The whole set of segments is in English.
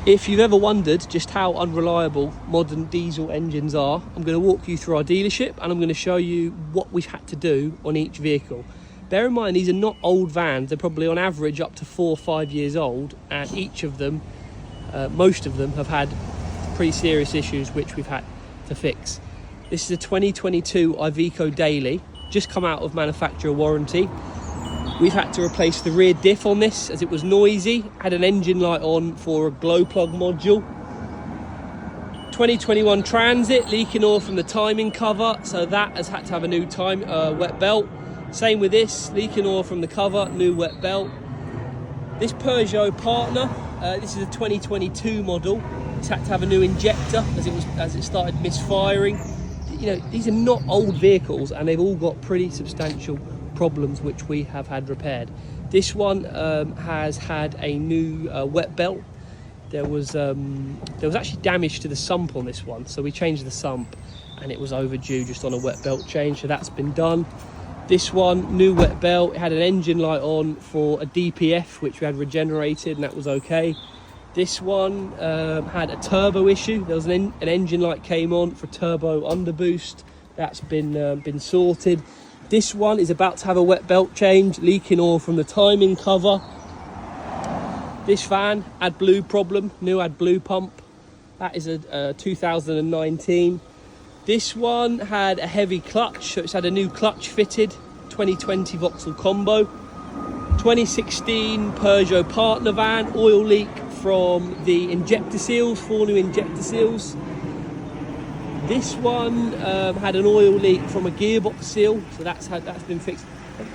If you've ever wondered just how unreliable modern diesel engines are, I'm going to walk you through our dealership and I'm going to show you what we've had to do on each vehicle. Bear in mind, these are not old vans. They're probably on average up to 4 or 5 years old, and each of them, most of them, have had pretty serious issues which we've had to fix. This is a 2022 Iveco Daily, just come out of manufacturer warranty. We've had to replace the rear diff on this as it was noisy, had an engine light on for a glow plug module. 2021 Transit, leaking oil from the timing cover, so that has had to have a new wet belt. Same with this, leaking oil from the cover, new wet belt. This Peugeot Partner, this is a 2022 model. It's had to have a new injector as it started misfiring. You know, these are not old vehicles and they've all got pretty substantial problems which we have had repaired. This one has had a new wet belt. There was actually damage to the sump on this one, so we changed the sump and it was overdue just on a wet belt change, so that's been done. This one, new wet belt. It had an engine light on for a DPF which we had regenerated and that was okay. This one had a turbo issue. There was an engine light came on for turbo underboost. That's been sorted. This one is about to have a wet belt change, leaking oil from the timing cover. This van, AdBlue problem, new AdBlue pump. That is a 2019. This one had a heavy clutch, so it's had a new clutch fitted, 2020 Vauxhall Combo. 2016 Peugeot Partner van, oil leak from the injector seals, 4 new injector seals. This one had an oil leak from a gearbox seal, so that's been fixed.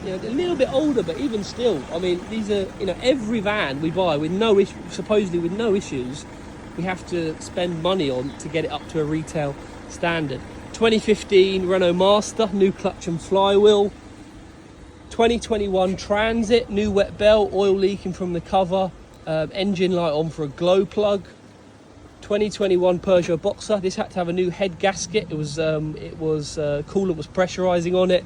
You know, a little bit older, but even still, I mean, these are, you know, every van we buy with no issue, supposedly with no issues, we have to spend money on to get it up to a retail standard. 2015 Renault Master, new clutch and flywheel. 2021 Transit, new wet belt, oil leaking from the cover, engine light on for a glow plug. 2021 Peugeot Boxer, this had to have a new head gasket. Coolant was pressurizing on it.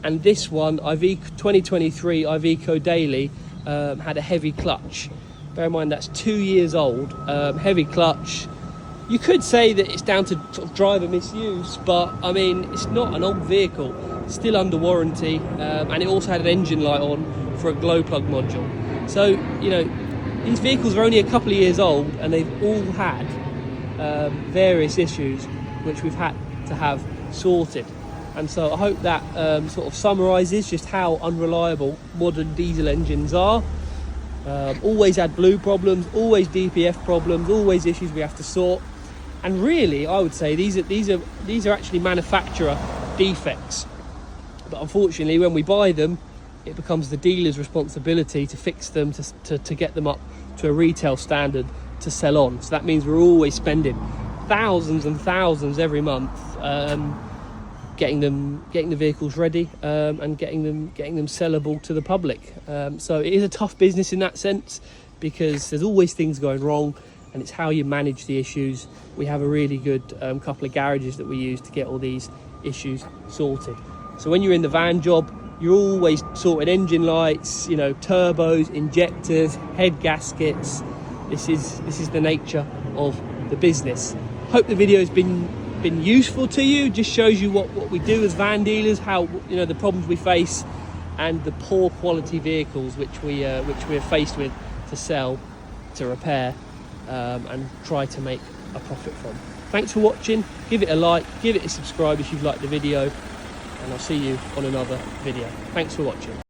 And this one, 2023 Iveco Daily, had a heavy clutch. Bear in mind that's 2 years old, heavy clutch. You could say that it's down to sort of driver misuse, but I mean, it's not an old vehicle, it's still under warranty, and it also had an engine light on for a glow plug module. So, you know, these vehicles are only a couple of years old and they've all had various issues which we've had to have sorted. And so I hope that sort of summarises just how unreliable modern diesel engines are. Always AdBlue problems, always DPF problems, always issues we have to sort. And really, I would say these are actually manufacturer defects. But unfortunately, when we buy them, it becomes the dealer's responsibility to fix them, to get them up to a retail standard to sell on. So that means we're always spending thousands and thousands every month getting the vehicles ready and getting them sellable to the public. So it is a tough business in that sense, because there's always things going wrong and it's how you manage the issues. We have a really good couple of garages that we use to get all these issues sorted. So when you're in the van job, you're always sorting engine lights, you know, turbos, injectors, head gaskets. This is the nature of the business. Hope the video has been useful to you. Just shows you what we do as van dealers, how, you know, the problems we face and the poor quality vehicles which we're faced with to sell, to repair, and try to make a profit from. Thanks for watching. Give it a like, give it a subscribe if you've liked the video, and I'll see you on another video. Thanks for watching.